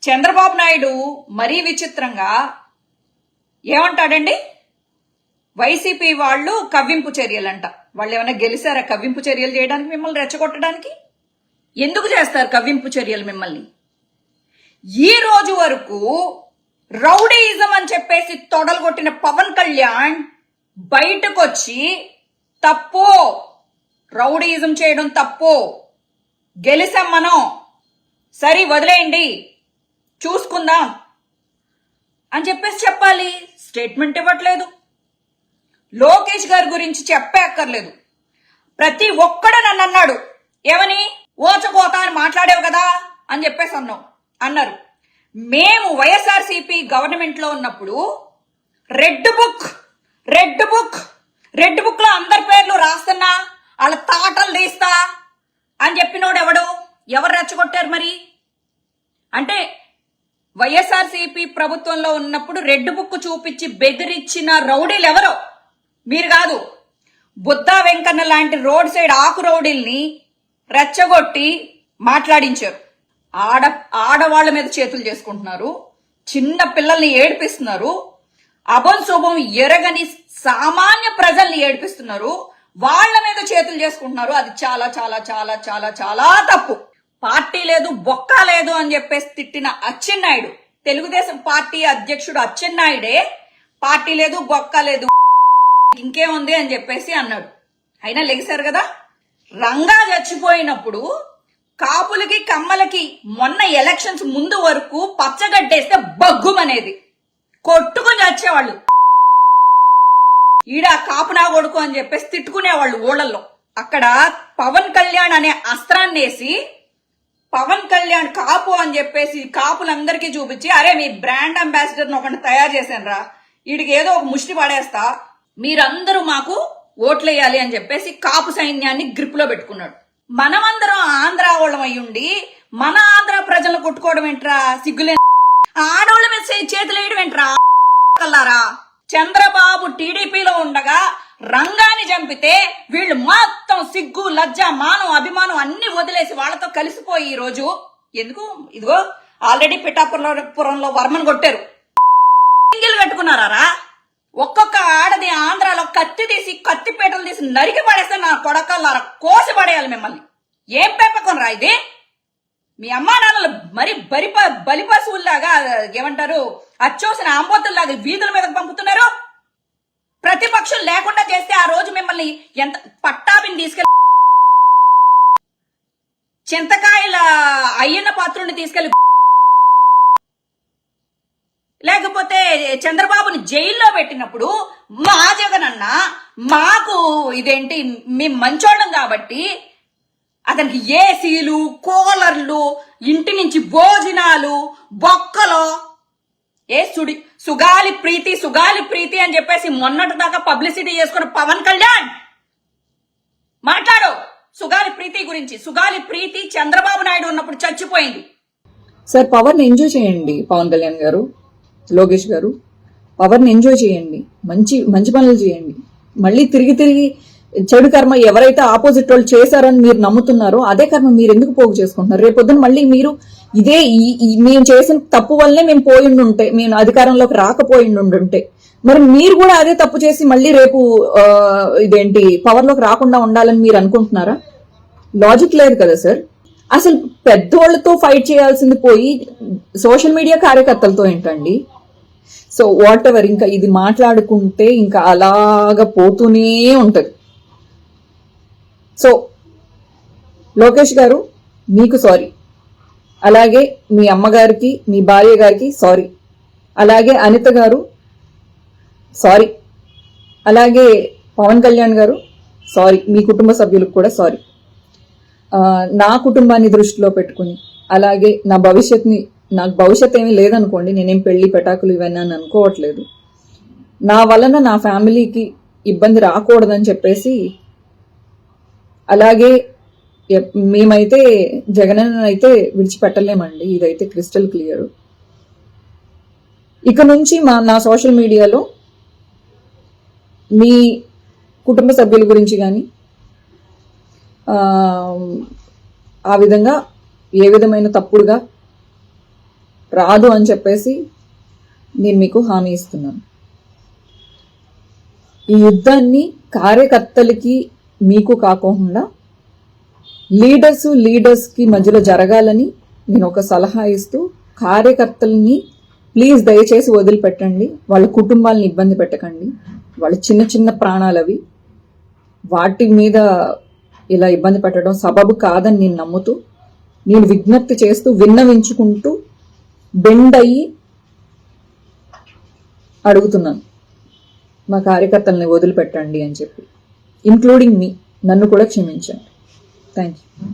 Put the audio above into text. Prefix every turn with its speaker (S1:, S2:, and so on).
S1: చంద్రబాబు నాయుడు మరీ విచిత్రంగా ఏమంటాడండి, వైసీపీ వాళ్ళు కవ్వింపు చర్యలంట. వాళ్ళు ఏమైనా గెలిచారా కవ్వింపు చర్యలు చేయడానికి, మిమ్మల్ని రెచ్చగొట్టడానికి? ఎందుకు చేస్తారు కవ్వింపు చర్యలు మిమ్మల్ని? ఈ రోజు వరకు రౌడీయిజం అని చెప్పేసి తొడలు కొట్టిన పవన్ కళ్యాణ్ బయటకు వచ్చి తప్పు, రౌడీయిజం చేయడం తప్పు, గెలిసాం మనం, సరే వదిలేయండి చూసుకుందాం అని చెప్పేసి చెప్పాలి. స్టేట్మెంట్ ఇవ్వట్లేదు. లోకేష్ గారి గురించి చెప్పే అక్కర్లేదు. ప్రతి ఒక్కడు నన్ను అన్నాడు, ఏమని ఓచకోత అని మాట్లాడావు కదా అని చెప్పేసి అన్నారు. మేము వైఎస్ఆర్సీపీ గవర్నమెంట్ లో ఉన్నప్పుడు రెడ్ బుక్ లో అందరి పేర్లు రాస్తున్నా, వాళ్ళ తాటలు తీస్తా అని చెప్పినోడు ఎవరు రెచ్చగొట్టారు మరి? అంటే వైఎస్ఆర్సీపీ ప్రభుత్వంలో ఉన్నప్పుడు రెడ్ బుక్ చూపించి బెదిరించిన రౌడీలు ఎవరో? మీరు కాదు. బుద్ధా వెంకన్న లాంటి రోడ్ సైడ్ ఆకు రౌడీల్ని రెచ్చగొట్టి మాట్లాడించారు. ఆడవాళ్ల మీద చేతులు చేసుకుంటున్నారు, చిన్న పిల్లల్ని ఏడిపిస్తున్నారు, అభం శుభం ఎరగని సామాన్య ప్రజల్ని ఏడిపిస్తున్నారు, వాళ్ల మీద చేతులు చేసుకుంటున్నారు. అది చాలా చాలా చాలా చాలా చాలా తప్పు. పార్టీ లేదు, బొక్క లేదు అని చెప్పేసి తిట్టిన అచ్చెన్నాయుడు, తెలుగుదేశం పార్టీ అధ్యక్షుడు అచ్చెన్నాయుడే పార్టీ లేదు, బొక్క లేదు, ఇంకేముంది అని చెప్పేసి అన్నాడు. అయినా లెగిశారు కదా. రంగా చచ్చిపోయినప్పుడు కాపులకి కమ్మలకి మొన్న ఎలక్షన్స్ ముందు వరకు పచ్చగడ్డేస్తే బగ్గుమనేది, కొట్టుకుని వచ్చేవాళ్ళు. ఈడ కాపునా కొడుకు అని చెప్పేసి తిట్టుకునేవాళ్ళు ఊళ్ళల్లో. అక్కడ పవన్ కళ్యాణ్ అనే అస్త్రాన్ని వేసి, పవన్ కళ్యాణ్ కాపు అని చెప్పేసి కాపులందరికీ చూపించి, అరే మీ బ్రాండ్ అంబాసిడర్ ఒకటి తయారు చేశాను రా, వీడికి ఏదో ఒక ముష్టి పడేస్తా, మీరందరూ మాకు ఓట్లేయాలి అని చెప్పేసి కాపు సైన్యాన్ని గ్రిప్ లో పెట్టుకున్నాడు. మనమందరం ఆంధ్ర వాళ్ళం అయ్యుండి మన ఆంధ్ర ప్రజలను కొట్టుకోవడం ఏంట్రా? సిగ్గులే. ఆడవాళ్ళ మీద చేతులు వేయడం ఏంట్రా? చంద్రబాబు టీడీపీలో ఉండగా రంగాన్ని చంపితే వీళ్ళు మొత్తం సిగ్గు, లజ్జ, మానం, అభిమానం అన్ని వదిలేసి వాళ్ళతో కలిసిపోయి ఈ రోజు ఎందుకు, ఇదిగో ఆల్రెడీ పిఠాపురంలో వర్మను కొట్టారు, కట్టుకున్నారా? ఒక్కొక్క ఆడది ఆంధ్రాలో కత్తి తీసి, కత్తిపేటలు తీసి నరికి పడేస్తే నా కొడకల్లారా కోసి పడేయాలి మిమ్మల్ని. ఏం పెంపకం రా ఇది? మీ అమ్మా నాన్నలు మరి బలి పశువుల్లాగా, ఏమంటారు, అచ్చోసిన ఆంబోతుల్లాగా వీధుల మీద పంపుతున్నారు. ప్రతిపక్షం లేకుండా చేస్తే ఆ రోజు మిమ్మల్ని ఎంత పట్టాభిని తీసుకెళ్ళి, చింతకాయల అయ్యన్న పాత్రుని తీసుకెళ్లి, లేకపోతే చంద్రబాబుని జైల్లో పెట్టినప్పుడు మా జగన్ అన్న మాకు ఇదేంటి, మేము మంచోళ్ళం కాబట్టి అతనికి ఏసీలు, కూలర్లు, ఇంటి నుంచి భోజనాలు, బొక్కలో సుగాలి ప్రీతి అని చెప్పేసి మొన్నటి దాకా పబ్లిసిటీ చేసుకున్న పవన్ కళ్యాణ్ మాట్లాడు సుగాలి ప్రీతి గురించి. సుగాలి ప్రీతి చంద్రబాబు నాయుడు ఉన్నప్పుడు చచ్చిపోయింది.
S2: సార్, పవర్ ని ఎంజాయ్ చేయండి పవన్ కళ్యాణ్ గారు, లోకేష్ గారు, పవర్ ని ఎంజాయ్ చేయండి, మంచి పనులు చేయండి. మళ్ళీ తిరిగి చెడు కర్మ ఎవరైతే ఆపోజిట్ వాళ్ళు చేశారని మీరు నమ్ముతున్నారో అదే కర్మ మీరు ఎందుకు పోగు చేసుకుంటున్నారు? రేపొద్దున మళ్ళీ మీరు ఇదే మేము చేసిన తప్పు వల్లనే మేము పోయిండుంటే, మేము అధికారంలోకి రాకపోయిండుంటే, మరి మీరు కూడా అదే తప్పు చేసి మళ్ళీ రేపు ఇదేంటి పవర్ లోకి రాకుండా ఉండాలని మీరు అనుకుంటున్నారా? లాజిక్ లేదు కదా సార్. అసలు పెద్దోళ్లతో ఫైట్ చేయాల్సింది పోయి సోషల్ మీడియా కార్యకర్తలతో ఏంటండి? సో వాట్ ఎవర్, ఇంకా ఇది మాట్లాడుకుంటే ఇంకా అలాగా పోతూనే ఉంటది. సో లోకేష్ గారు మీకు సారీ, అలాగే మీ అమ్మగారికి, మీ భార్య గారికి సారీ, అలాగే అనిత గారు సారీ, అలాగే పవన్ కళ్యాణ్ గారు సారీ, మీ కుటుంబ సభ్యులకు కూడా సారీ. నా కుటుంబాన్ని దృష్టిలో పెట్టుకుని, అలాగే నాకు భవిష్యత్ ఏమీ లేదనుకోండి, నేనేం పెళ్లి పెటాకులు ఇవన్నీ అని అనుకోవట్లేదు, నా వలన నా ఫ్యామిలీకి ఇబ్బంది రాకూడదని చెప్పేసి, అలాగే మేమైతే జగనన్న అయితే విడిచిపెట్టలేమండి, ఇదైతే క్రిస్టల్ క్లియర్. ఇక నుంచి నా సోషల్ మీడియాలో మీ కుటుంబ సభ్యుల గురించి కానీ ఆ విధంగా ఏ విధమైన తప్పుడుగా రాదు అని చెప్పేసి నేను మీకు హామీ ఇస్తున్నాను. ఈ యుద్ధాన్ని కార్యకర్తలకి మీకు కాకుండా లీడర్స్ కి మధ్యలో జరగాలని నేను ఒక సలహా ఇస్తూ, కార్యకర్తల్ని ప్లీజ్ దయచేసి వదిలిపెట్టండి. వాళ్ళ కుటుంబాలను ఇబ్బంది పెట్టకండి. వాళ్ళ చిన్న చిన్న ప్రాణాలవి, వాటి మీద ఇలా ఇబ్బంది పెట్టడం సబబు కాదని నేను నమ్ముతూ, నేను విజ్ఞప్తి చేస్తూ, విన్నవించుకుంటూ, బెండ్ అయ్యి అడుగుతున్నాను, మా కార్యకర్తల్ని వదిలిపెట్టండి అని చెప్పి, ఇంక్లూడింగ్ మీ, నన్ను కూడా క్షమించండి. Thank you.